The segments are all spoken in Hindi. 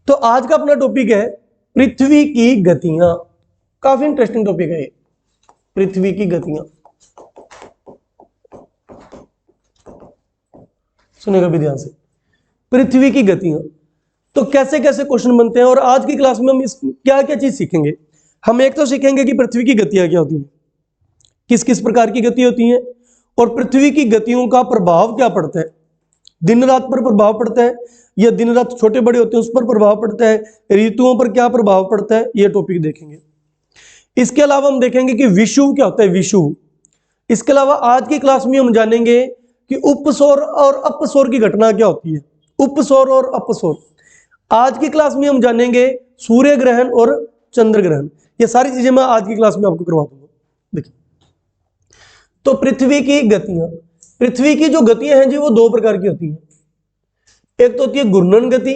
तो आज का अपना टॉपिक है पृथ्वी की गतियां। काफी इंटरेस्टिंग टॉपिक है ये, पृथ्वी की गतियां। सुनेगा भी ध्यान से, पृथ्वी की गतियां। तो कैसे कैसे क्वेश्चन बनते हैं और आज की क्लास में हम इस क्या क्या चीज सीखेंगे। हम एक तो सीखेंगे कि पृथ्वी की गतियां क्या होती हैं, किस किस प्रकार की गति होती हैं, और पृथ्वी की गतियों का प्रभाव क्या पड़ता है। दिन रात पर प्रभाव पड़ता है या दिन रात छोटे बड़े होते हैं उस पर प्रभाव पड़ता है, ऋतुओं पर क्या प्रभाव पड़ता है, ये टॉपिक देखेंगे। इसके अलावा हम देखेंगे कि विषुव क्या होता है, विषुव। इसके अलावा आज की क्लास में हम जानेंगे कि उपसौर और अपसौर की घटना क्या होती है, उपसौर और अपसौर। आज की क्लास में हम जानेंगे सूर्य ग्रहण और चंद्र ग्रहण। ये सारी चीजें मैं आज की क्लास में आपको करवा दूंगा। देखिए, तो पृथ्वी की गतियां, पृथ्वी की जो गतियां हैं जी वो दो प्रकार की होती हैं। एक तो होती है घूर्णन गति,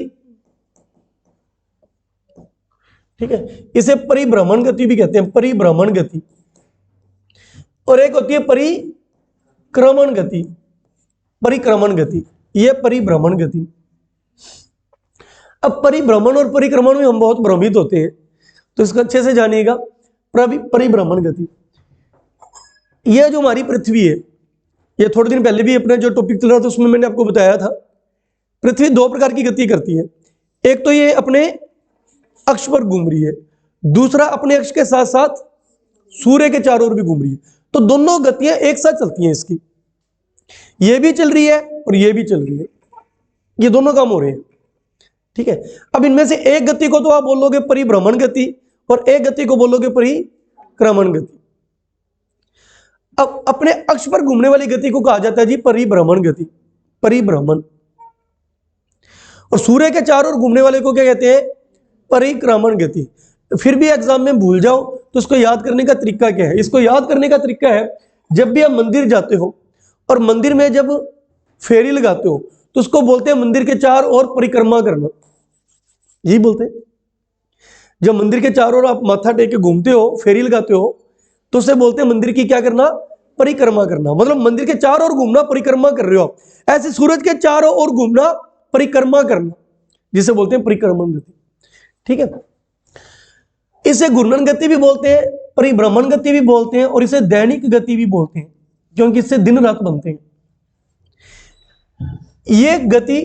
ठीक है, इसे परिभ्रमण गति भी कहते हैं, परिभ्रमण गति। और एक होती है परिक्रमण गति, परिक्रमण गति, यह परिभ्रमण गति। अब परिभ्रमण और परिक्रमण में हम बहुत भ्रमित होते हैं, तो इसको अच्छे से जानिएगा। परिभ्रमण गति, यह जो हमारी पृथ्वी है, ये थोड़े दिन पहले भी अपना जो टॉपिक चल रहा था उसमें मैंने आपको बताया था, पृथ्वी दो प्रकार की गति करती है। एक तो ये अपने अक्ष पर घूम रही है, दूसरा अपने अक्ष के साथ साथ सूर्य के चारों ओर भी घूम रही है। तो दोनों गतियां एक साथ चलती हैं इसकी, ये भी चल रही है और ये भी चल रही है, ये दोनों काम हो रहे हैं, ठीक है। अब इनमें से एक गति को तो आप बोलोगे परिभ्रमण गति और एक गति को बोलोगे परिक्रमण गति। अब अपने अक्ष पर घूमने वाली गति को कहा जाता है जी परिभ्रमण गति, परिभ्रमण। और सूर्य के चारों ओर घूमने वाले को क्या कहते हैं, परिक्रमण गति। फिर भी एग्जाम में भूल जाओ तो इसको याद करने का तरीका क्या है। इसको याद करने का तरीका है, जब भी आप मंदिर जाते हो और मंदिर में जब फेरी लगाते हो तो उसको बोलते हैं मंदिर के चारों ओर परिक्रमा करना, यही बोलते हैं। जब मंदिर के चारों ओर आप माथा टेक के घूमते हो, फेरी लगाते हो, तो उसे बोलते हैं मंदिर की क्या करना, परिक्रमा करना। मतलब मंदिर के चारों ओर घूमना, परिक्रमा कर रहे हो। ऐसे सूरज के चारों ओर घूमना, परिक्रमा करना, जिसे बोलते हैं परिक्रमण गति, ठीक है। इसे घूर्णन गति भी बोलते हैं, परिभ्रमण गति भी बोलते हैं, और इसे दैनिक गति भी बोलते हैं, क्योंकि इससे दिन रात बनते हैं। ये गति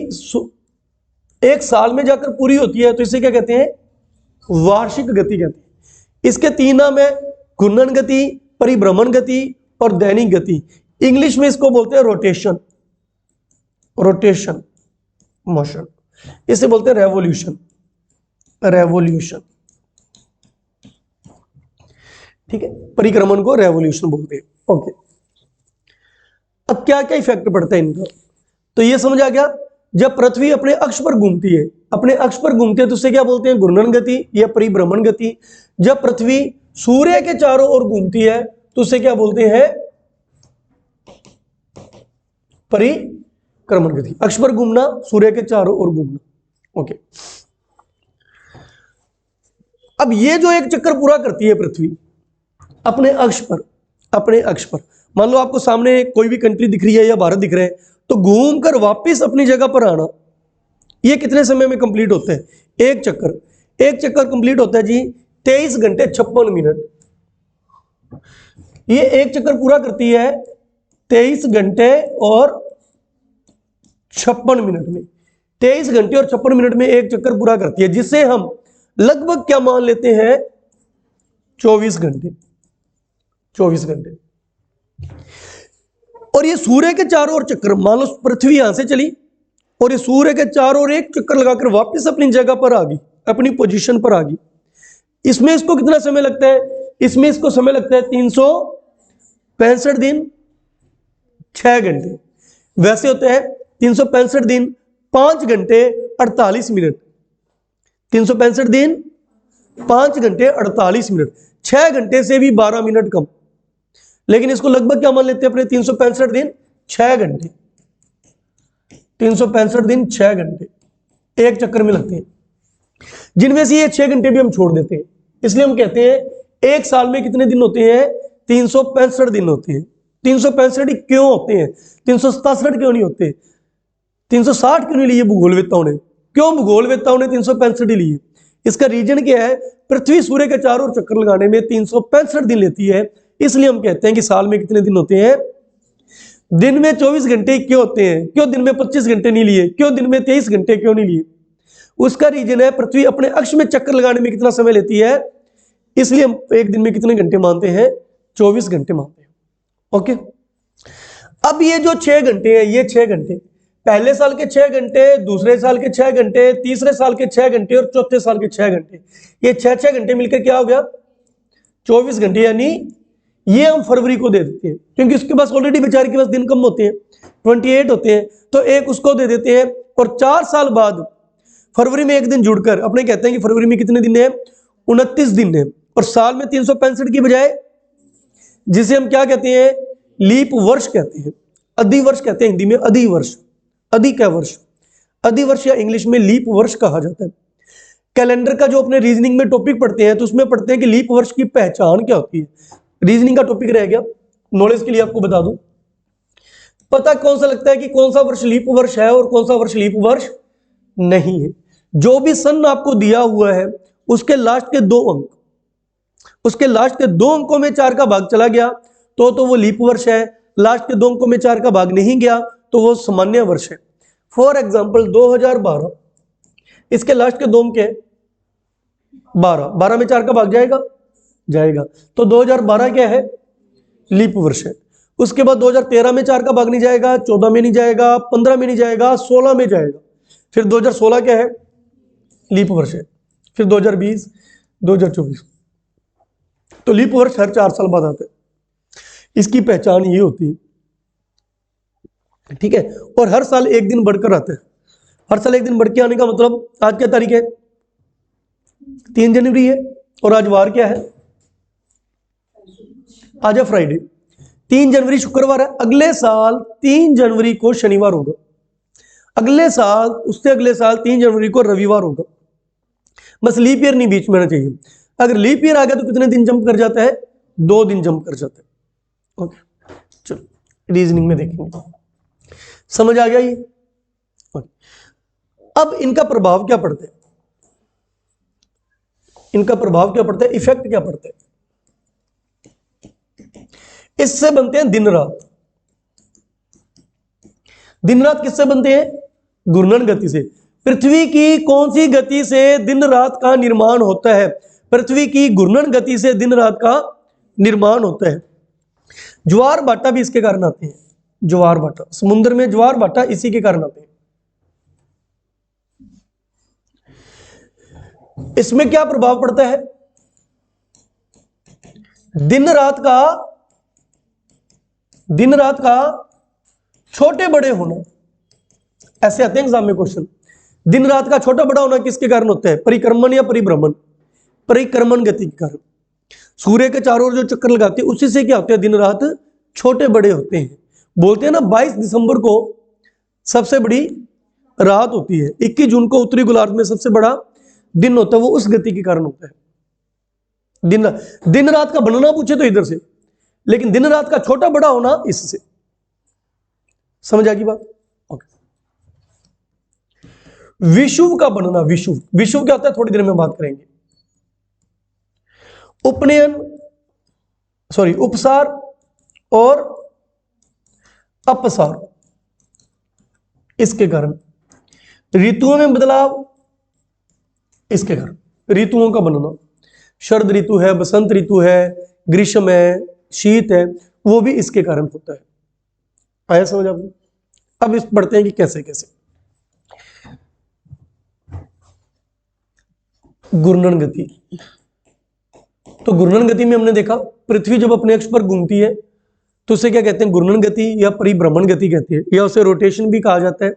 एक साल में जाकर पूरी होती है, तो इसे क्या कहते हैं, वार्षिक गति कहते हैं। इसके तीन नाम है, घूर्णन गति, परिभ्रमण गति और दैनिक गति। इंग्लिश में इसको बोलते हैं रोटेशन, रोटेशन मोशन। इसे बोलते हैं रेवोल्यूशन, रेवोल्यूशन, ठीक है। परिक्रमण को रेवोल्यूशन बोलते हैं, ओके। अब क्या क्या इफेक्ट पड़ता है इनका, तो ये समझ आ गया। जब पृथ्वी अपने अक्ष पर घूमती है, अपने अक्ष पर घूमती है, तो उसे क्या बोलते हैं, घूर्णन गति या परिभ्रमण गति। जब पृथ्वी सूर्य के चारों ओर घूमती है तो उसे क्या बोलते हैं, परिक्रमण गति। अक्ष पर घूमना, सूर्य के चारों ओर घूमना, ओके। अब ये जो एक चक्कर पूरा करती है पृथ्वी अपने अक्ष पर, अपने अक्ष पर, मान लो आपको सामने कोई भी कंट्री दिख रही है या भारत दिख रहा है, तो घूमकर वापस अपनी जगह पर आना, ये कितने समय में कंप्लीट होता है, एक चक्कर। एक चक्कर कंप्लीट होता है जी 23 घंटे 56 मिनट। ये एक चक्कर पूरा करती है 23 घंटे और 56 मिनट में। 23 घंटे और 56 मिनट में एक चक्कर पूरा करती है, जिसे हम लगभग क्या मान लेते हैं, 24 घंटे, 24 घंटे। और ये सूर्य के चारों ओर चक्कर, मान लो पृथ्वी यहां से चली और ये सूर्य के चारों ओर एक चक्कर लगाकर वापस अपनी जगह पर आ गई, अपनी पोजीशन पर आ गई। इसमें इसको कितना समय लगता है, इसमें इसको समय लगता है 365 दिन 6 घंटे। वैसे होते हैं 365 दिन 5 घंटे 48 मिनट, 365 दिन 5 घंटे 48 मिनट, 6 घंटे से भी 12 मिनट कम। लेकिन इसको लगभग क्या मान लेते हैं अपने, 365 दिन 6 घंटे, 365 दिन 6 घंटे एक चक्कर में लगते हैं, जिनमें से ये 6 घंटे भी हम छोड़ देते हैं। इसलिए हम कहते हैं एक साल में कितने दिन होते हैं, 365 दिन होते हैं। 365 क्यों होते हैं, 367 क्यों नहीं होते, 360 क्यों नहीं लिए भूगोलवेत्ताओं ने, क्यों भूगोलवेत्ताओं ने 365 दिन लिए? इसका रीजन क्या है? पृथ्वी सूर्य के चारों ओर चक्कर लगाने में 365 दिन लेती है, इसलिए हम कहते हैं कि साल में कितने दिन होते हैं? दिन में 24 घंटे क्यों होते हैं? क्यों दिन में 25 घंटे नहीं लिए? क्यों दिन में 23 घंटे क्यों नहीं लिए? उसका रीजन है पृथ्वी अपने अक्ष में चक्कर लगाने में कितना समय लेती है, इसलिए हम एक दिन में कितने घंटे मानते हैं? 24 घंटे मानते हैं। ओके, अब ये जो 6 घंटे है, ये 6 घंटे पहले साल के 6 घंटे, दूसरे साल के 6 घंटे, तीसरे साल के 6 घंटे और चौथे साल के 6 घंटे, ये 6 घंटे मिलकर क्या हो गया? 24 घंटे। यानी ये हम फरवरी को दे देते हैं, क्योंकि उसके पास ऑलरेडी बेचारे के पास दिन कम होते हैं, 28 होते हैं, तो एक उसको दे देते हैं। और 4 साल बाद फरवरी में एक दिन जुड़कर अपने कहते हैं कि फरवरी में कितने दिन है? 29 दिन है। और साल में 365 की बजाय, जिसे हम क्या कहते हैं? लीप वर्ष कहते हैं, अधिवर्ष कहते हैं हिंदी में, अधिवर्ष, अधिक है वर्ष, अधिवर्ष या इंग्लिश में लीप वर्ष कहा जाता है। कैलेंडर का जो अपने रीजनिंग में टॉपिक पढ़ते हैं तो उसमें पढ़ते हैं कि लीप वर्ष की पहचान क्या होती है। रीजनिंग का टॉपिक रह गया, नॉलेज के लिए आपको बता दूं। पता कौन सा लगता है कि कौन सा वर्ष लीप वर्ष है और कौन सा वर्ष लीप वर्ष नहीं है? जो भी सन आपको दिया हुआ है उसके लास्ट के 2 अंक, उसके लास्ट के 2 अंकों में 4 का भाग चला गया तो वो लीप वर्ष है। लास्ट के 2 अंकों में 4 का भाग नहीं गया तो वो सामान्य वर्ष है। फॉर एग्जांपल 2012, इसके लास्ट के 2 अंक है 12, 12 में 4 का भाग जाएगा, तो 2012 क्या है? लीप वर्ष है। उसके बाद 2013 में 4 का भाग नहीं जाएगा, 14 में नहीं जाएगा, 15 में नहीं जाएगा, 16 में जाएगा। फिर 2016 क्या है? लीप वर्ष है। फिर 2020, 2024, तो लीप वर्ष हर 4 साल बाद आता है। इसकी पहचान ये होती है, ठीक है। और हर साल एक दिन बढ़कर आता है। हर साल एक दिन बढ़ के आने का मतलब, आज क्या तारीख है? 3 जनवरी है, और आज वार क्या है? आज है फ्राइडे। 3 जनवरी शुक्रवार है, अगले साल 3 जनवरी को शनिवार होगा, अगले साल, उससे अगले साल 3 जनवरी को रविवार होगा। बस लीप ईयर नहीं बीच में आना चाहिए। अगर लीप ईयर आ गया तो कितने दिन जंप कर जाता है? 2 दिन जंप कर जाता है। ओके, चलो रीजनिंग में देखेंगे। समझ आ गया ये? अब इनका प्रभाव क्या पड़ता है? इनका प्रभाव क्या पड़ता है? इफेक्ट क्या पड़ता है? इससे बनते हैं दिन रात। दिन रात किससे बनते हैं? घूर्णन गति से। पृथ्वी की कौन सी गति से दिन रात का निर्माण होता है? पृथ्वी की घूर्णन गति से दिन रात का निर्माण होता है। ज्वार भाटा भी इसके कारण आते हैं। ज्वार भाटा, समुद्र में ज्वार भाटा इसी के कारण आते हैं। इसमें क्या प्रभाव पड़ता है? दिन रात का छोटे बड़े होना। ऐसे आते हैं एग्जाम में क्वेश्चन। दिन रात का छोटा बड़ा होना किसके कारण होता है? परिक्रमण या परिभ्रमण? परिक्रमण गति के कारण। सूर्य के चारों ओर जो चक्कर लगाते हैं उसी से क्या होते हैं? दिन रात छोटे बड़े होते हैं। बोलते हैं ना 22 दिसंबर को सबसे बड़ी रात होती है, 21 जून को उत्तरी गोलार्ध में सबसे बड़ा दिन होता है, वो उस गति के कारण होता है। दिन रात का बनना पूछे तो इधर से, लेकिन दिन रात का छोटा बड़ा होना इससे। समझ आ गई बात? ओके। विषुव का बनना, विषुव क्या होता है थोड़ी देर में बात करेंगे। उपसार और अपसार, इसके कारण। ऋतुओं में बदलाव, इसके कारण ऋतुओं का बनना। शरद ऋतु है, बसंत ऋतु है, ग्रीष्म है, शीत है, वो भी इसके कारण होता है। आया समझ आपको? अब इस पढ़ते हैं कि कैसे कैसे। घूर्णन गति। तो घूर्णन गति में हमने देखा पृथ्वी जब अपने अक्ष पर घूमती है तो उसे क्या कहते हैं? घूर्णन गति या परिभ्रमण गति कहते हैं, या उसे रोटेशन भी कहा जाता है,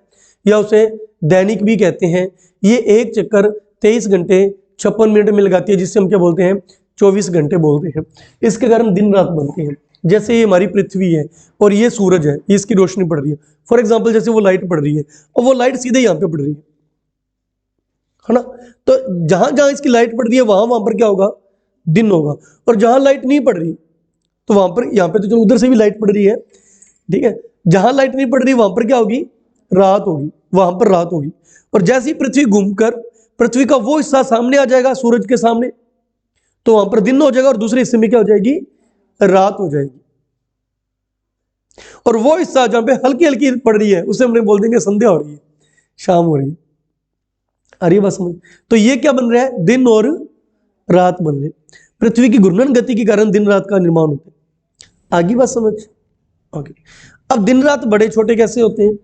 या उसे दैनिक भी कहते हैं। ये एक चक्कर 23 घंटे 56 मिनट में लगाती है, जिससे हम क्या बोलते हैं? 24 घंटे बोलते हैं। इसके कारण दिन रात बनते हैं। जैसे ये हमारी पृथ्वी है और ये सूरज है, इसकी रोशनी पड़ रही है। फॉर एग्जाम्पल जैसे वो लाइट पड़ रही है और वो लाइट सीधे यहाँ पे पड़ रही है ना, तो जहां जहां इसकी लाइट पड़ रही है वहां पर क्या होगा? दिन होगा। और जहां लाइट नहीं पड़ रही तो वहां पर, यहाँ पे तो चलो उधर से भी लाइट पड़ रही है, ठीक है, जहां लाइट नहीं पड़ रही वहां पर क्या होगी? रात होगी, वहां पर रात होगी। और जैसे ही पृथ्वी घूमकर पृथ्वी का वो हिस्सा सामने आ जाएगा सूरज के सामने, तो वहां पर दिन हो जाएगा और दूसरे हिस्से में क्या हो जाएगी, रात हो जाएगी। और वो हिस्सा जहां पे हल्की हल्की पड़ रही है उसे हमने बोल देंगे संध्या हो रही है, शाम हो रही है। आ रही है बात समझ? तो ये क्या बन रहा है, दिन और रात बन रहे। पृथ्वी की घूर्णन गति के कारण दिन रात का निर्माण होता है। आगे बात समझ? ओके। अब दिन रात बड़े छोटे कैसे होते हैं,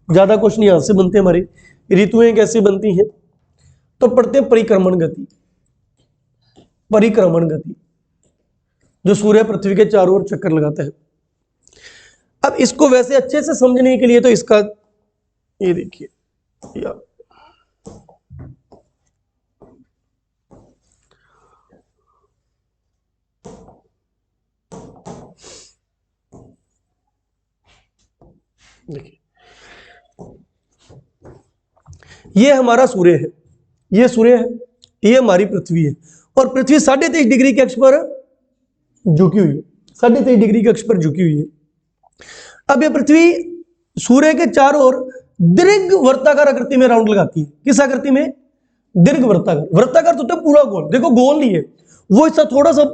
ज्यादा क्वेश्चन यहां से बनते हैं हमारे। ऋतुएं कैसे बनती हैं, तो पढ़ते हैं परिक्रमण गति। परिक्रमण गति जो सूर्य पृथ्वी के चारों ओर चक्कर लगाता है। अब इसको वैसे अच्छे से समझने के लिए तो इसका ये देखिए, देखिए ये हमारा सूर्य है, ये सूर्य है, ये हमारी पृथ्वी है। और पृथ्वी 23.5 डिग्री के अक्ष पर झुकी हुई है, 23.5 डिग्री के अक्ष पर झुकी हुई है। अब ये पृथ्वी सूर्य के चारों ओर दीर्घ वर्ताकार आकृति में राउंड लगाती है। किस आकृति में? दीर्घ वर्ताकार। वर्ताकार तो होता है पूरा गोल, देखो गोल नहीं है, वो हिस्सा थोड़ा सा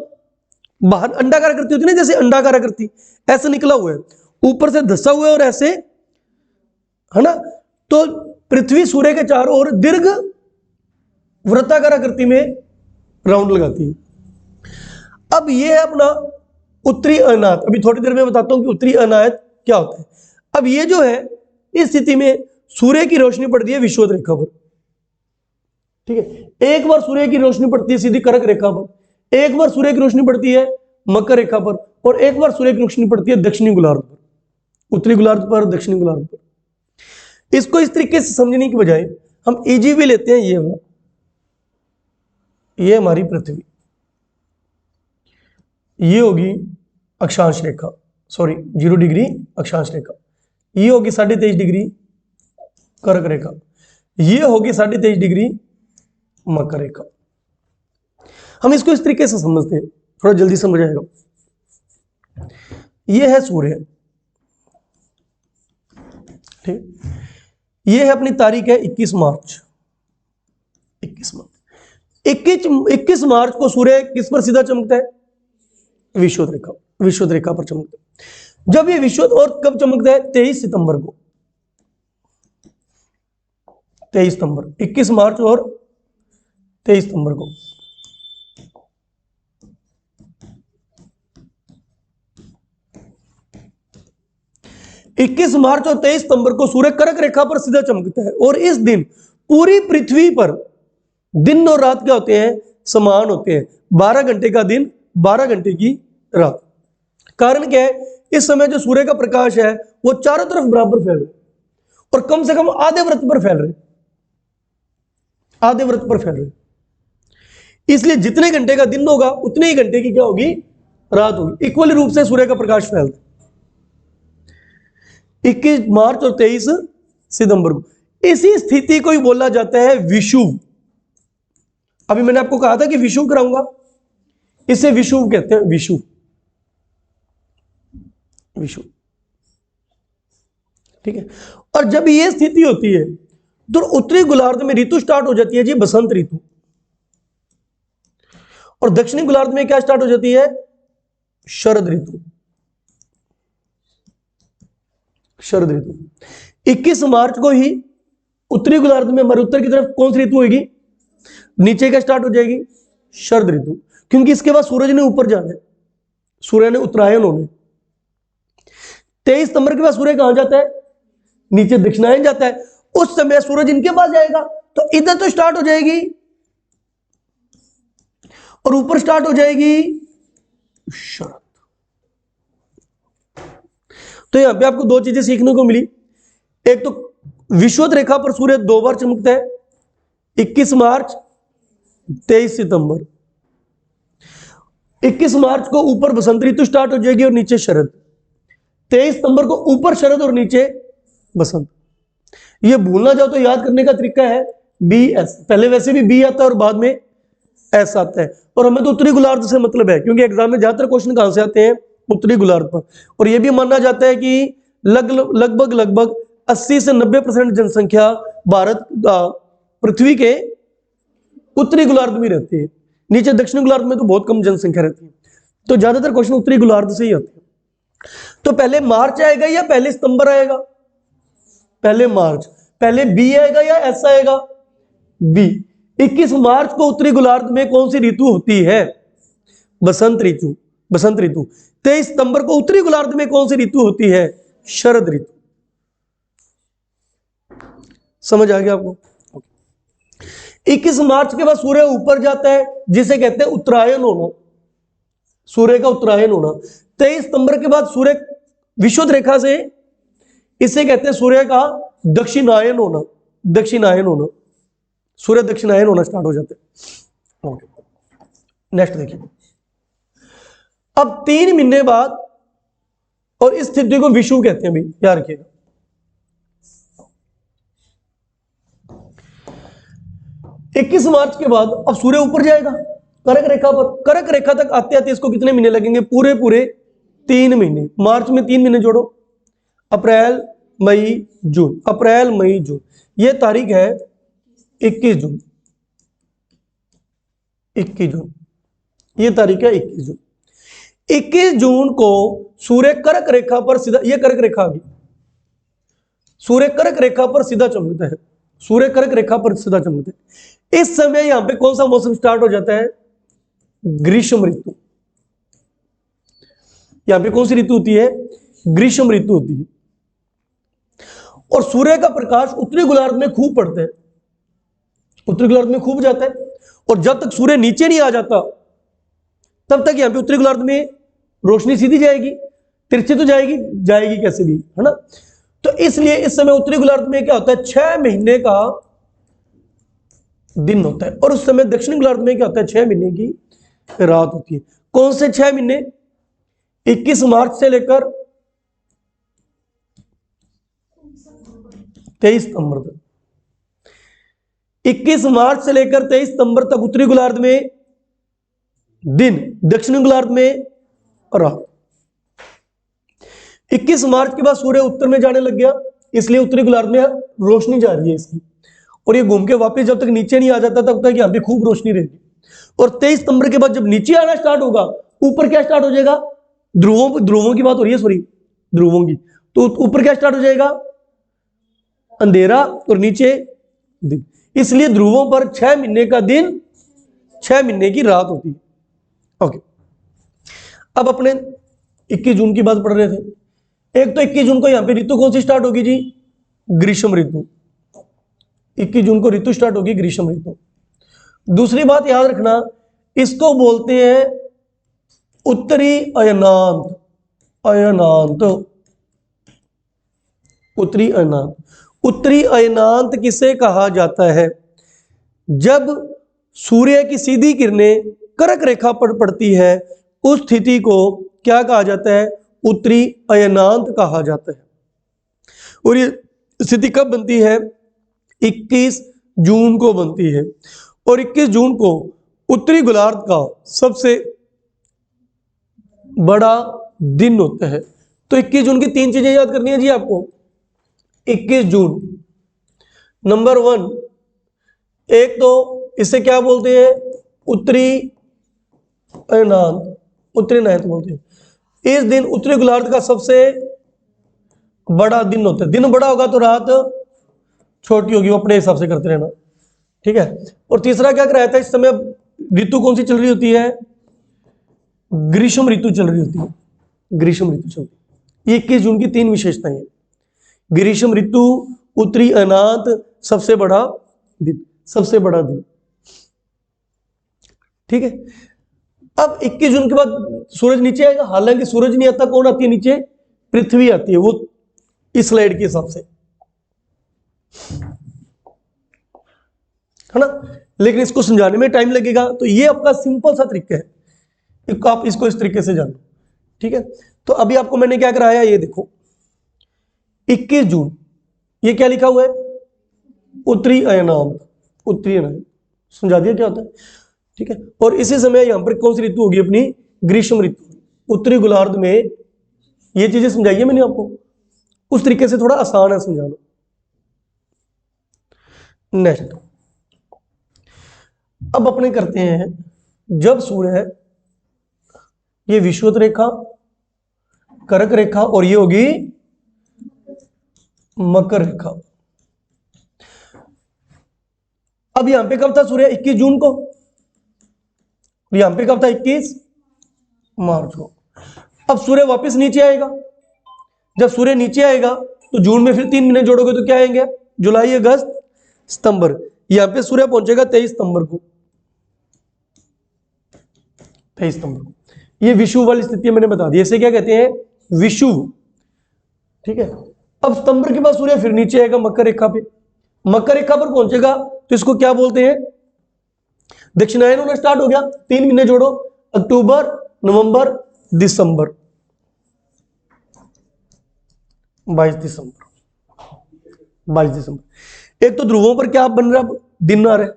बाहर अंडाकार आकृति होती है ना, जैसे अंडाकार आकृति ऐसे निकला हुआ है, ऊपर से धंसा हुआ है और ऐसे, है ना। तो पृथ्वी सूर्य के चारों ओर दीर्घ वृत्ताकार आकृति में राउंड लगाती है। अब ये है अपना उत्तरी अनायत। अभी थोड़ी देर में बताता हूं कि उत्तरी अनायत क्या होता है। अब ये जो है, इस स्थिति में सूर्य की रोशनी पड़ती है विषुवत रेखा पर, ठीक है। एक बार सूर्य की रोशनी पड़ती है सीधी कर्क रेखा पर, एक बार सूर्य की रोशनी पड़ती है मकर रेखा पर, और एक बार सूर्य की रोशनी पड़ती है दक्षिणी गोलार्ध पर, उत्तरी गोलार्ध पर, दक्षिणी गोलार्ध पर। इसको इस तरीके से समझने की बजाय हम इजी भी लेते हैं। ये हमारी पृथ्वी, ये होगी अक्षांश रेखा, सॉरी 0 डिग्री अक्षांश रेखा, ये होगी 23.5 डिग्री कर्क रेखा, ये होगी 23.5 डिग्री मकर रेखा। हम इसको इस तरीके से समझते हैं, थोड़ा जल्दी समझ आएगा। ये है सूर्य, ठीक। ये है अपनी तारीख है 21 मार्च। 21 मार्च को सूर्य किस पर सीधा चमकता है? विषुवत रेखा, विषुवत रेखा पर चमकता है। जब ये विषुवत और कब चमकता है? 23 सितंबर को, 23 सितंबर, 21 मार्च और 23 सितंबर को। इक्कीस मार्च और 23 सितंबर को सूर्य कर्क रेखा पर सीधा चमकता है। और इस दिन पूरी पृथ्वी पर दिन और रात क्या होते हैं? समान होते हैं। 12 घंटे का दिन, 12 घंटे की रात। कारण क्या है? इस समय जो सूर्य का प्रकाश है वो चारों तरफ बराबर फैल रहा है और कम से कम आधे वृत्त पर फैल रहे, आधे वृत्त पर फैल रहे। इसलिए जितने घंटे का दिन होगा उतने ही घंटे की क्या होगी? रात होगी। इक्वली रूप से सूर्य का प्रकाश फैलता है। 21 मार्च और 23 सितंबर को। इसी स्थिति को ही बोला जाता है विषुव। अभी मैंने आपको कहा था कि विषुव कराऊंगा, इसे विषुव कहते हैं, विषुव, विषुव, ठीक है। और जब ये स्थिति होती है तो उत्तरी गोलार्ध में ऋतु स्टार्ट हो जाती है जी, बसंत ऋतु। और दक्षिणी गोलार्ध में क्या स्टार्ट हो जाती है? शरद ऋतु, शरद ऋतु। 21 मार्च को ही उत्तरी गोलार्ध में हमारे उत्तर की तरफ कौन सी ऋतु होगी? नीचे क्या स्टार्ट हो जाएगी? शरद ऋतु, क्योंकि इसके बाद सूरज ने ऊपर जाना है, सूर्य ने उत्तरायण होने। 23 सितंबर के बाद सूर्य कहां जाता है? नीचे दक्षिणायन जाता है। उस समय सूरज इनके पास जाएगा तो इधर तो स्टार्ट हो जाएगी और ऊपर स्टार्ट हो जाएगी शरद। तो यहां पे आपको दो चीजें सीखने को मिली। एक तो विषुवत रेखा पर सूर्य 2 बार चमकता है, 21 मार्च, 23 सितंबर। 21 मार्च को ऊपर बसंत ऋतु स्टार्ट हो जाएगी और नीचे शरद। 23 सितंबर को ऊपर शरद और नीचे बसंत। ये भूलना जाओ तो याद करने का तरीका है BS। पहले वैसे भी B आता है और बाद में S आता है। और हमें तो उत्तरी गोलार्ध से मतलब है, क्योंकि एग्जाम में ज्यादातर क्वेश्चन कहां से आते हैं? उत्तरी गोलार्ध पर। और यह भी माना जाता है कि लगभग 80 से 90% जनसंख्या भारत पृथ्वी के उत्तरी गोलार्ध में रहती है। नीचे दक्षिणी गोलार्ध में तो बहुत कम जनसंख्या रहती है, तो ज्यादातर क्वेश्चन उत्तरी गोलार्ध से ही आते हैं। तो पहले मार्च आएगा या पहले सितंबर आएगा? पहले मार्च। पहले बी आएगा या एस आएगा? बी। 21 मार्च को उत्तरी गोलार्ध में कौन सी ऋतु होती है? बसंत ऋतु। बसंत ऋतु। 23 सितंबर को उत्तरी गोलार्ध में कौन सी ऋतु होती है? शरद ऋतु। समझ आ गया आपको? 21 मार्च के बाद सूर्य ऊपर जाता है, जिसे कहते हैं उत्तरायण होना, सूर्य का उत्तरायण होना। 23 सितंबर के बाद सूर्य विषुवत रेखा से, इसे कहते हैं सूर्य का दक्षिणायन होना। दक्षिणायन होना, सूर्य दक्षिणायन होना स्टार्ट हो जाते हैं। नेक्स्ट देखिए, अब 3 महीने बाद, और इस स्थिति को विषुव कहते हैं भाई, याद रखिएगा। इक्कीस मार्च के बाद अब सूर्य ऊपर जाएगा कर्क रेखा पर। कर्क रेखा तक आते आते इसको कितने महीने लगेंगे? पूरे पूरे 3 महीने। मार्च में 3 महीने जोड़ो, अप्रैल मई जून, अप्रैल मई जून, ये तारीख है 21 जून। 21 जून, ये तारीख है 21 जून। 21 जून को सूर्य कर्क रेखा पर सीधा, ये कर्क रेखा आ गई, सूर्य कर्क रेखा पर सीधा चमकता है। सूर्य कर्क रेखा पर सीधा चमकता है। इस समय यहां पे कौन सा मौसम स्टार्ट हो जाता है? ग्रीष्म ऋतु। यहां पे कौन सी ऋतु होती है? ग्रीष्म ऋतु होती है। और सूर्य का प्रकाश उत्तरी गोलार्ध में खूब पड़ता है, उत्तरी गोलार्ध में खूब जाता है, और जब तक सूर्य नीचे नहीं आ जाता तब तक यहां पे उत्तरी गोलार्ध में रोशनी सीधी जाएगी, तिरछी तो जाएगी, जाएगी कैसे भी, है ना। तो इसलिए इस समय उत्तरी गोलार्ध में क्या होता है? 6 महीने का दिन होता है, और उस समय दक्षिणी गोलार्ध में क्या होता है? 6 महीने की रात होती है। कौन से 6 महीने? 21 मार्च से लेकर 23 सितंबर तक। 21 मार्च से लेकर 23 सितंबर तक उत्तरी गोलार्ध में दिन, दक्षिणी गोलार्ध में रात। 21 मार्च के बाद सूर्य उत्तर में जाने लग गया, इसलिए उत्तरी गोलार्ध में रोशनी जा रही है इसकी, और ये घूम के वापस जब तक नीचे नहीं आ जाता तब तक यहां पे खूब रोशनी रहेगी। और 23 सितंबर के बाद जब नीचे आना स्टार्ट होगा, ऊपर क्या स्टार्ट हो जाएगा? ध्रुवों की बात हो रही है, सॉरी, ध्रुवों की। तो ऊपर क्या स्टार्ट हो जाएगा? अंधेरा, और नीचे दिन। इसलिए ध्रुवों पर 6 महीने का दिन, 6 महीने की रात होती है। ओके, अब अपने 21 जून की बात पढ़ रहे थे। एक तो 21 जून को यहां पे ऋतु कौन सी स्टार्ट होगी जी? ग्रीष्म ऋतु। 21 जून को ऋतु स्टार्ट होगी ग्रीष्म ऋतु। दूसरी बात याद रखना, इसको बोलते हैं उत्तरी अयनांत। अयनांत, उत्तरी अयनांत। उत्तरी अयनांत किसे कहा जाता है? जब सूर्य की सीधी किरणें कर्क रेखा पर पड़ती है, उस स्थिति को क्या कहा जाता है? उत्तरी अयनांत कहा जाता है। और ये स्थिति कब बनती है? 21 जून को बनती है। और 21 जून को उत्तरी गोलार्ध का सबसे बड़ा दिन होता है। तो 21 जून की 3 चीजें याद करनी है जी आपको। 21 जून, नंबर 1, एक तो इसे क्या बोलते हैं? उत्तरी अयनांत, उत्तरी अयनांत बोलते हैं। इस दिन उत्तरी गोलार्ध का सबसे बड़ा दिन होता है। दिन बड़ा होगा तो रात छोटी होगी, वो अपने हिसाब से करते रहना, ठीक है। और तीसरा क्या कराया था? इस समय ऋतु कौन सी चल रही होती है? ग्रीष्म ऋतु चल रही होती है। ग्रीष्म ऋतु चलती है। ये 21 जून की 3 विशेषताएं हैं। ग्रीष्म ऋतु, उत्तरी अयनांत, सबसे बड़ा दिन, सबसे बड़ा दिन, ठीक है। अब 21 जून के बाद सूरज नीचे आएगा। हालांकि सूरज नहीं आता, कौन आती है नीचे? पृथ्वी आती है, वो इस स्लाइड के हिसाब से, है ना। लेकिन इसको समझाने में टाइम लगेगा, तो ये आपका सिंपल सा तरीका है, आप इसको इस तरीके से जानो, ठीक है। तो अभी आपको मैंने क्या कराया, ये देखो 21 जून, ये क्या लिखा हुआ है? उत्तरी अयनांत। उत्तरी अयनांत समझा दिया क्या होता है, ठीक है। और इसी समय यहां पर कौन सी ऋतु होगी अपनी? ग्रीष्म ऋतु। उत्तरी गोलार्ध में ये चीजें समझाई है मैंने आपको, उस तरीके से थोड़ा आसान है समझाना। नेक्स्ट, अब अपने करते हैं, जब सूर्य, ये विषुवत रेखा, कर्क रेखा और ये होगी मकर रेखा। अब यहां पे कब था सूर्य? 21 जून को। यहां पे कब था? 21 मार्च को। अब सूर्य वापस नीचे आएगा। जब सूर्य नीचे आएगा तो जून में फिर 3 महीने जोड़ोगे तो क्या आएंगे? जुलाई, अगस्त, सितंबर। यहां पे सूर्य पहुंचेगा 23 सितंबर को। 23 सितंबर को ये विषुव वाली स्थिति मैंने बता दी। इसे क्या कहते हैं? विषुव। ठीक है। अब सितंबर के बाद सूर्य फिर नीचे आएगा मकर रेखा पे। मकर रेखा पर पहुंचेगा तो इसको क्या बोलते हैं? दक्षिणायन होना स्टार्ट हो गया। 3 महीने जोड़ो, अक्टूबर, नवंबर, दिसंबर, 22 दिसंबर। 22 दिसंबर। एक तो ध्रुवों पर क्या बन रहा? दिन आ रहा है।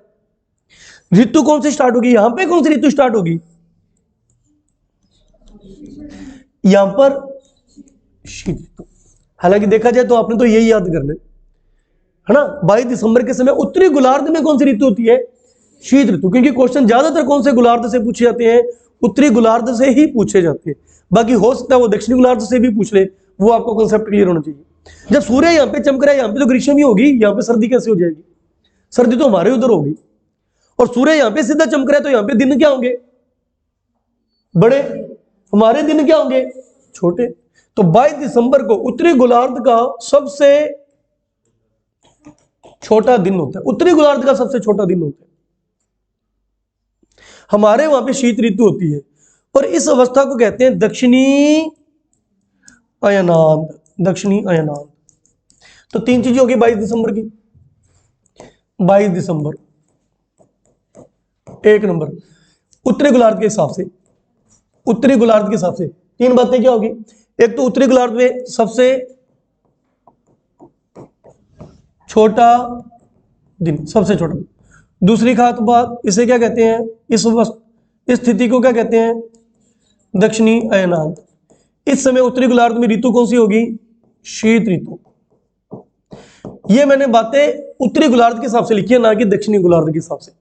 ऋतु कौन सी स्टार्ट होगी? यहां पे कौन सी ऋतु स्टार्ट होगी? यहां पर शीत ऋतु। हालांकि देखा जाए तो आपने तो यही याद करना है ना। 22 दिसंबर के समय उत्तरी गोलार्ध में कौन सी ऋतु होती है? शीत ऋतु। क्योंकि क्वेश्चन ज्यादातर कौन से गोलार्ध से पूछे जाते हैं? उत्तरी गोलार्ध से ही पूछे जाते हैं। बाकी हो सकता है वो दक्षिणी गोलार्ध से भी पूछ ले, वो आपको कॉन्सेप्ट क्लियर होना चाहिए। जब सूर्य यहां पे चमक रहा है, यहां पे तो ग्रीष्म ही होगी, यहां पे सर्दी कैसे हो जाएगी? सर्दी तो हमारे उधर होगी। और सूर्य यहां पे सीधा चमक रहा है तो यहां पे दिन क्या होंगे? बड़े। हमारे दिन क्या होंगे? छोटे। तो 22 दिसंबर को उत्तरी गोलार्ध का सबसे छोटा दिन होता है। उत्तरी गोलार्ध का सबसे छोटा दिन होता है। हमारे वहां पे शीत ऋतु होती है और इस अवस्था को कहते हैं दक्षिणी अयनांत। दक्षिणी अयनांत। तो 3 चीजें होगी 22 दिसंबर की। 22 दिसंबर, 1 नंबर, उत्तरी गोलार्ध के हिसाब से, उत्तरी गोलार्ध के हिसाब से 3 बातें क्या होगी? एक तो उत्तरी गोलार्ध में सबसे छोटा दिन, सबसे छोटा दिन। दूसरी खास बात, इसे क्या कहते हैं? इस स्थिति को क्या कहते हैं? दक्षिणी अयनांत। इस समय उत्तरी गोलार्ध में ऋतु कौन सी होगी? शीत ऋतु। ये मैंने बातें उत्तरी गोलार्ध के हिसाब से लिखी है, ना कि दक्षिणी गोलार्ध के हिसाब से।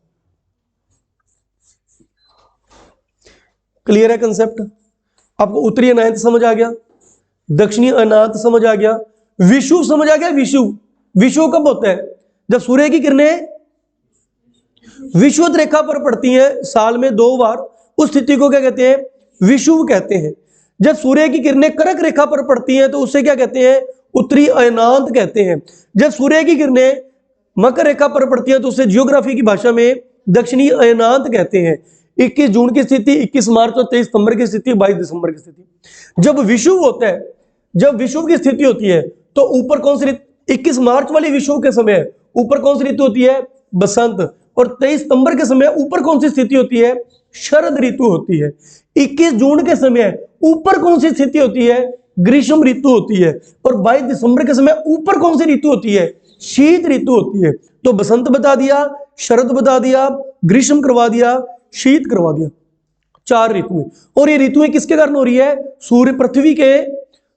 क्लियर है कंसेप्ट? आपको उत्तरी अयनांत समझ आ गया, दक्षिणी अयनांत समझ आ गया, विषुव समझ आ गया। विषुव, विषुव कब होता है? जब सूर्य की किरणें विषुवत रेखा पर पड़ती हैं साल में 2 बार, उस स्थिति को क्या कहते हैं? विषुव कहते हैं। जब सूर्य की किरणें कर्क रेखा पर पड़ती हैं तो उससे क्या कहते हैं? उत्तरी अयनांत कहते हैं। जब सूर्य की किरणें मकर रेखा पर पड़ती हैं तो उससे जियोग्राफी की भाषा में दक्षिणी अयनांत कहते हैं। 21 जून की स्थिति, 21 मार्च और 23 सितंबर की स्थिति, 22 दिसंबर की स्थिति। जब विषुव होता है, जब विषुव की स्थिति होती है तो ऊपर कौन सी? 21 मार्च वाली विषुव के समय ऊपर कौन सी ऋतु होती है? बसंत। और 23 सितंबर के समय ऊपर कौन सी स्थिति होती है? शरद ऋतु होती है। 21 जून के समय ऊपर कौन सी स्थिति होती है? ग्रीष्म ऋतु होती है। और 22 दिसंबर के समय ऊपर कौन सी ऋतु होती है? शीत ऋतु होती है। तो बसंत बता दिया, शरद बता दिया, ग्रीष्म करवा दिया, शीत करवा दिया। 4 ऋतुएं। और ये ऋतुएं किसके कारण हो रही है? सूर्य, पृथ्वी के,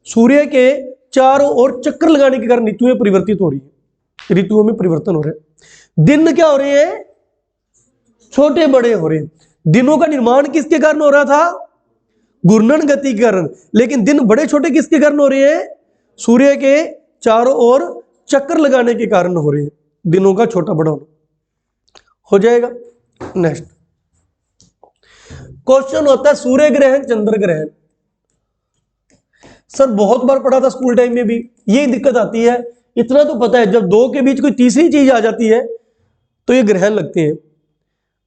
सूर्य के चारों ओर चक्कर लगाने के कारण ऋतुएं परिवर्तित हो रही है। ऋतुओं में परिवर्तन हो रहे हैं। दिन क्या हो रहे हैं? छोटे बड़े हो रहे हैं। दिनों का निर्माण किसके कारण हो रहा था? घूर्णन गति के कारण। लेकिन दिन बड़े छोटे किसके कारण हो रहे हैं? सूर्य के चारों ओर चक्कर लगाने के कारण हो रहे हैं। दिनों का छोटा बड़ा होना। हो जाएगा। नेक्स्ट क्वेश्चन होता है सूर्य ग्रहण, चंद्र ग्रहण। सर बहुत बार पढ़ा था स्कूल टाइम में भी, यही दिक्कत आती है। इतना तो पता है जब 2 के बीच कोई तीसरी चीज आ जाती है तो ये ग्रहण लगते हैं।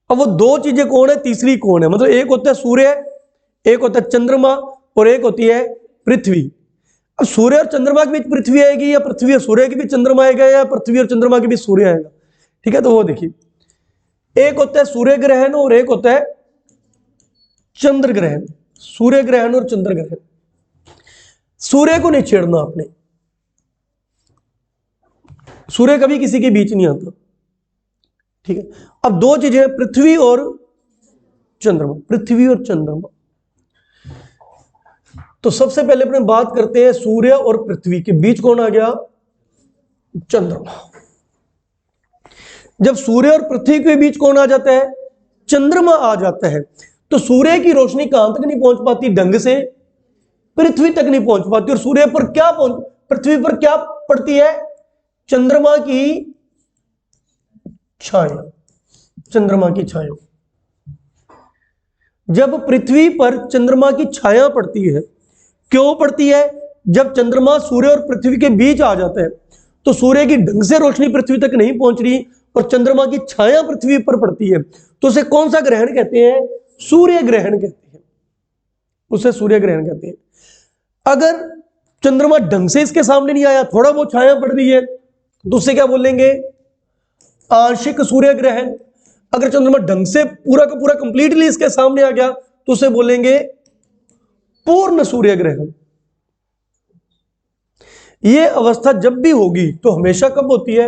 अब वो 2 चीजें कौन है, तीसरी कौन है? मतलब एक होता है सूर्य, एक होता है चंद्रमा और एक होती है पृथ्वी। अब सूर्य और चंद्रमा के बीच पृथ्वी आएगी या पृथ्वी और सूर्य के बीच चंद्रमा आएगा या पृथ्वी और चंद्रमा के बीच सूर्य आएगा? ठीक है, तो वो देखिए, एक होता है सूर्य ग्रहण और एक होता है चंद्र ग्रहण। सूर्य ग्रहण और चंद्र ग्रहण। सूर्य को नहीं छेड़ना आपने, सूर्य कभी किसी के बीच नहीं आता। ठीक है। अब 2 चीजें, पृथ्वी और चंद्रमा, पृथ्वी और चंद्रमा। तो सबसे पहले अपने बात करते हैं सूर्य और पृथ्वी के बीच कौन आ गया? चंद्रमा। जब सूर्य और पृथ्वी के बीच कौन आ जाता है? चंद्रमा आ जाता है। तो सूर्य की रोशनी कहां तक नहीं पहुंच पाती ढंग से? पृथ्वी तक नहीं पहुंच पाती। और सूर्य पर क्या पृथ्वी पर क्या पड़ती है? चंद्रमा की छाया। चंद्रमा की छाया। जब पृथ्वी पर चंद्रमा की छाया पड़ती है, क्यों पड़ती है? जब चंद्रमा सूर्य और पृथ्वी के बीच आ जाता है तो सूर्य की ढंग से रोशनी पृथ्वी तक नहीं पहुंच रही और चंद्रमा की छाया पृथ्वी पर पड़ती है, तो उसे कौन सा ग्रहण कहते हैं? सूर्य ग्रहण कहते हैं। उसे सूर्य ग्रहण कहते हैं। अगर चंद्रमा ढंग से इसके सामने नहीं आया, थोड़ा बहुत छाया पड़ रही है, तो उसे क्या बोलेंगे? आंशिक सूर्य ग्रहण। अगर चंद्रमा ढंग से पूरा का पूरा कंप्लीटली इसके सामने आ गया तो उसे बोलेंगे पूर्ण सूर्य ग्रहण। यह अवस्था जब भी होगी तो हमेशा कब होती है?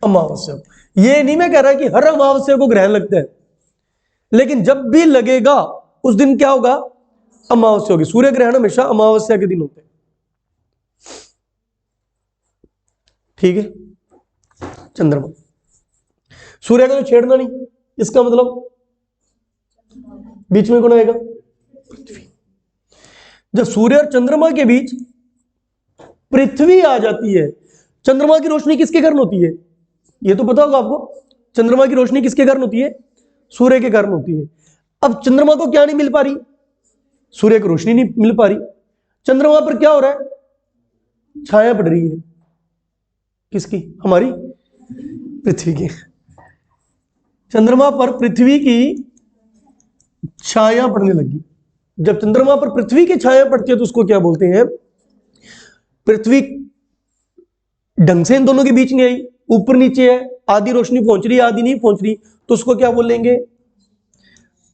अमावस्या। ये नहीं मैं कह रहा कि हर अमावस्या को ग्रहण लगता है, लेकिन जब भी लगेगा उस दिन क्या होगा? अमावस्या होगी। सूर्य ग्रहण हमेशा अमावस्या के दिन होते हैं। ठीक है। चंद्रमा, सूर्य का जो छेड़ना नहीं, इसका मतलब बीच में कौन आएगा? पृथ्वी। जब सूर्य और चंद्रमा के बीच पृथ्वी आ जाती है, चंद्रमा की रोशनी किसके कारण होती है? ये तो पता होगा आपको। चंद्रमा की रोशनी किसके कारण होती है? सूर्य के कारण होती है। अब चंद्रमा को क्या नहीं मिल पा रही? सूर्य की रोशनी नहीं मिल पा रही। चंद्रमा पर क्या हो रहा है? छाया पड़ रही है। किसकी? हमारी पृथ्वी की। चंद्रमा पर पृथ्वी की छाया पड़ने लगी। जब चंद्रमा पर पृथ्वी की छाया पड़ती है तो उसको क्या बोलते हैं? पृथ्वी ढंग से इन दोनों के बीच नहीं आई, ऊपर नीचे है, आधी रोशनी पहुंच रही है, आधी नहीं पहुंच रही, तो उसको क्या बोलेंगे?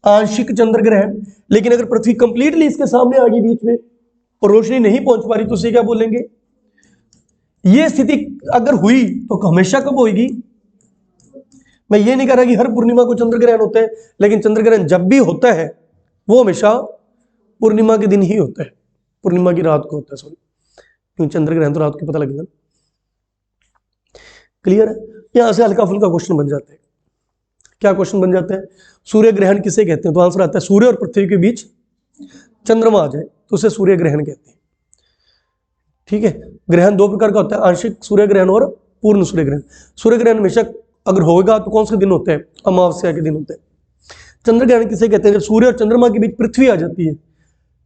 आंशिक चंद्र ग्रहण। लेकिन अगर पृथ्वी कंप्लीटली इसके सामने आ गई बीच में और रोशनी नहीं पहुंच पा रही तो उसे क्या बोलेंगे? यह स्थिति अगर हुई तो हमेशा कब होगी? मैं ये नहीं कह रहा कि हर पूर्णिमा को चंद्र ग्रहण होता है, लेकिन चंद्र ग्रहण जब भी होता है वो हमेशा पूर्णिमा के दिन ही होता है। पूर्णिमा की रात को होता है, सॉरी, क्योंकि चंद्र ग्रहण तो रात को पता लगेगा। क्लियर है? यहां से हल्का फुल्का क्वेश्चन बन जाते हैं। क्या क्वेश्चन बन जाते हैं? सूर्य ग्रहण किसे कहते हैं? तो आंसर आता है सूर्य और पृथ्वी के बीच चंद्रमा आ जाए तो उसे सूर्य ग्रहण कहते हैं। ठीक है। ग्रहण दो प्रकार का होता है, आंशिक सूर्य ग्रहण और पूर्ण सूर्य ग्रहण। सूर्य ग्रहण हमेशा अगर होगा तो कौन से दिन होते हैं? अमावस्या के दिन होते हैं। चंद्र ग्रहण किसे कहते हैं? जब सूर्य और चंद्रमा के बीच पृथ्वी आ जाती है।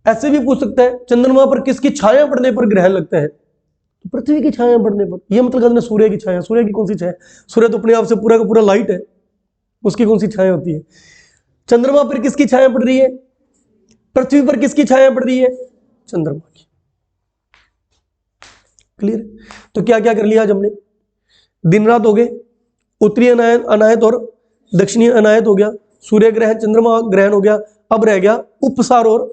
ऐसे भी पूछ सकता है चंद्रमा पर किसकी छाया पड़ने पर ग्रहण लगता है? तो पृथ्वी की छाया पड़ने पर। यह मतलब कहते हैं सूर्य की छाया। सूर्य की कौन सी छाया? सूर्य तो अपने आप से पूरा का पूरा लाइट है, उसकी कौन सी छाया होती है? चंद्रमा पर किसकी छाया पड़ रही है? पृथ्वी पर किसकी छाया पड़ रही है? चंद्रमा की। क्लियर? तो क्या क्या कर लिया आज हमने? दिन रात हो गए, उत्तरी अनायत और दक्षिणी अनायत हो गया, सूर्य ग्रहण चंद्रमा ग्रहण हो गया। अब रह गया उपसार और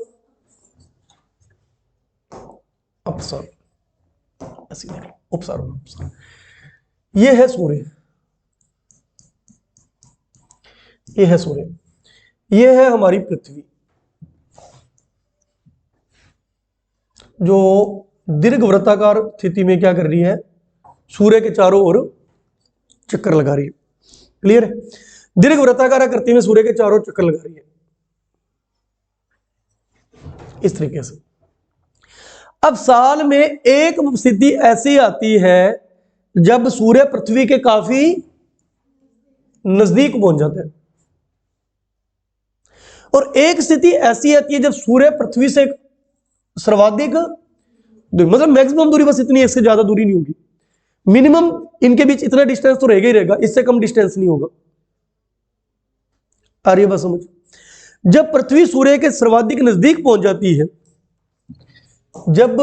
अपसार। उपसार और अपसार। यह है सूर्य, यह है सूर्य, यह है हमारी पृथ्वी जो दीर्घ वृत्ताकार स्थिति में क्या कर रही है? सूर्य के चारों ओर चक्कर लगा रही है। क्लियर है? दीर्घ वृत्ताकार आकृति में सूर्य के चारों ओर चक्कर लगा रही है इस तरीके से। अब साल में एक स्थिति ऐसी आती है जब सूर्य पृथ्वी के काफी नजदीक पहुंच जाता है, और एक स्थिति ऐसी आती है जब सूर्य पृथ्वी से सर्वाधिक दूरी, मतलब मैक्सिमम दूरी बस इतनी है, इससे ज्यादा दूरी नहीं होगी। मिनिमम इनके बीच इतना डिस्टेंस तो रहेगा ही रहेगा, इससे कम डिस्टेंस नहीं होगा। आ रही है बात समझ? जब पृथ्वी सूर्य के सर्वाधिक नजदीक पहुंच जाती है, जब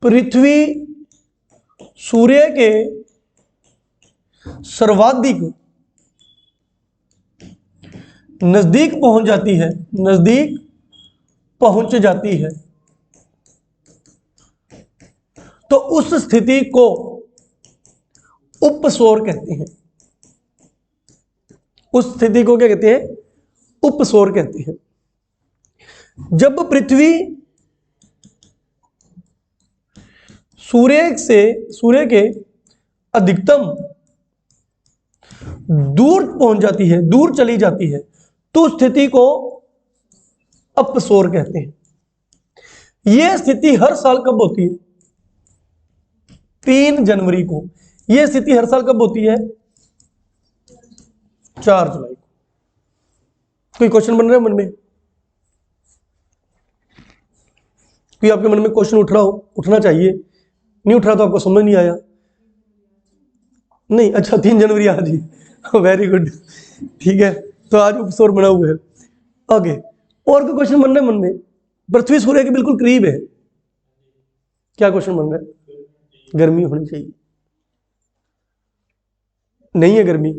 पृथ्वी सूर्य के सर्वाधिक नजदीक पहुंच जाती है, नजदीक पहुंच जाती है, तो उस स्थिति को उपसौर कहते हैं। उस स्थिति को क्या कहते हैं? उपसौर कहते हैं। जब पृथ्वी सूर्य के अधिकतम दूर पहुंच जाती है, दूर चली जाती है, तो स्थिति को अपसौर कहते हैं। यह स्थिति हर साल कब होती है? 3 जनवरी को। यह स्थिति हर साल कब होती है? 4 जुलाई को। कोई क्वेश्चन बन रहा है मन में? कोई आपके मन में क्वेश्चन उठ रहा हो? उठना चाहिए, नहीं उठ रहा तो आपको समझ नहीं आया। नहीं, अच्छा 3 जनवरी आज ही, वेरी गुड, ठीक है, तो आज उपसौर बना हुआ है। आगे और कोई क्वेश्चन बन रहा है मन में? पृथ्वी सूर्य के बिल्कुल करीब है, क्या क्वेश्चन बन रहा है? गर्मी होनी चाहिए, नहीं है गर्मी,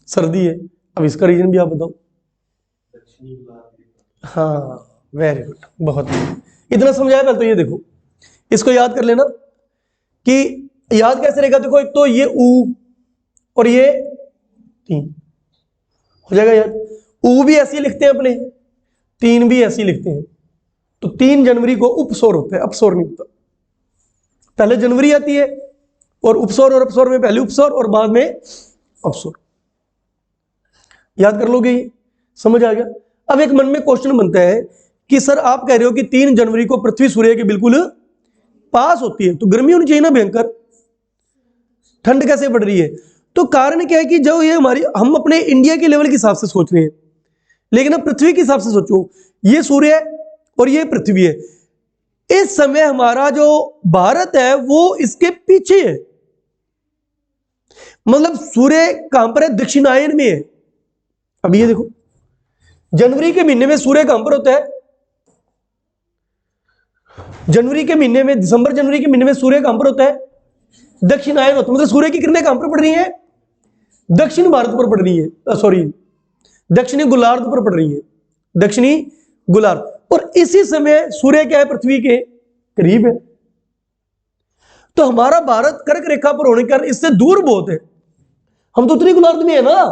सर्दी है। अब इसका रीजन भी आप बताओ। हाँ, वेरी गुड, बहुत इतना समझाया पहले तो ये देखो, इसको याद कर लेना कि याद कैसे रहेगा। देखो एक तो ये ऊ और ये 3 हो जाएगा याद। ऊ भी ऐसे ही लिखते हैं अपने, 3 भी ऐसे ही लिखते हैं। तो 3 जनवरी को उपसौर होता है, अपसौर नहीं होता। पहले जनवरी आती है और उपसौर और अपसौर में पहले उपसौर और बाद में अपसौर। याद कर लोगे, समझ आ गया। अब एक मन में क्वेश्चन बनता है कि सर आप कह रहे हो कि 3 जनवरी को पृथ्वी सूर्य के बिल्कुल पास होती है, तो गर्मी होनी चाहिए ना भयंकर, ठंड कैसे बढ़ रही है? तो कारण क्या है कि जो ये हम अपने इंडिया के लेवल के हिसाब से सोच रहे हैं, लेकिन अब पृथ्वी के हिसाब से सोचो, ये सूर्य है और ये पृथ्वी है। इस समय हमारा जो भारत है वो इसके पीछे है, मतलब सूर्य कहां पर है? दक्षिणायन में है। अब ये देखो, जनवरी के महीने में सूर्य कहां पर होता है? जनवरी के महीने में, दिसंबर जनवरी के महीने में सूर्य कहां पर होता है? दक्षिणायन होता है। मतलब सूर्य की किरणें कहां पर पड़ रही है? दक्षिण भारत पर पड़ रही है, सॉरी दक्षिणी गोलार्ध पर पड़ रही है, दक्षिणी गोलार्ध। और इसी समय सूर्य क्या है? पृथ्वी के करीब है। तो हमारा भारत कर्क रेखा पर होने के कारण इससे दूर बहुत है। हम तो उत्तरी गोलार्ध में है ना,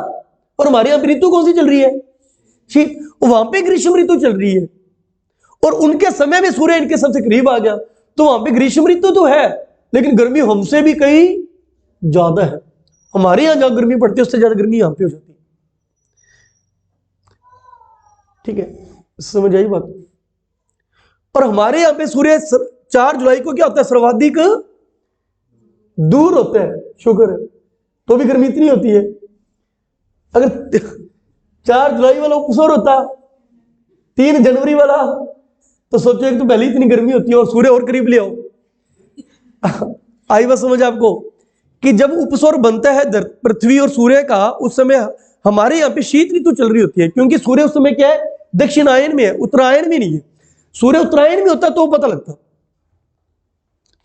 और हमारे यहां ऋतु कौन सी चल रही है? शीत। वहां पे ग्रीष्म ऋतु चल रही है, और उनके समय में सूर्य इनके सबसे करीब आ गया, तो वहां पे ग्रीष्म ऋतु तो है, लेकिन गर्मी हमसे भी कहीं ज्यादा है। हमारे यहां जहां गर्मी पड़ती है उससे ज्यादा गर्मी यहां पे हो जाती है। ठीक है, समझ आई बात? और हमारे यहां पे सूर्य 4 जुलाई को क्या होता है? सर्वाधिक दूर होता है, शुक्र है, तो भी गर्मी इतनी होती है। अगर 4 जुलाई वाला उपसौर होता, 3 जनवरी वाला, तो सोचो एक तो पहले इतनी गर्मी होती है और सूर्य और करीब ले आओ। आई बात समझ आपको कि जब उपसौर बनता है पृथ्वी और सूर्य का, उस समय हमारे यहाँ पे शीत ऋतु चल रही होती है, क्योंकि सूर्य उस समय क्या है? दक्षिणायन में है, उत्तरायण में नहीं है। सूर्य उत्तरायण में होता तो पता लगता।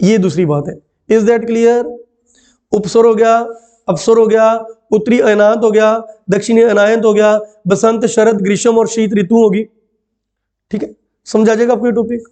ये दूसरी बात है। Is that clear? उपसौर हो गया, अपसौर हो गया, उत्तरी अयनांत हो गया, दक्षिणी अयनांत हो गया, बसंत, शरद, ग्रीष्म और शीत ऋतु होगी। ठीक है, समझा जाएगा आपको ये टॉपिक?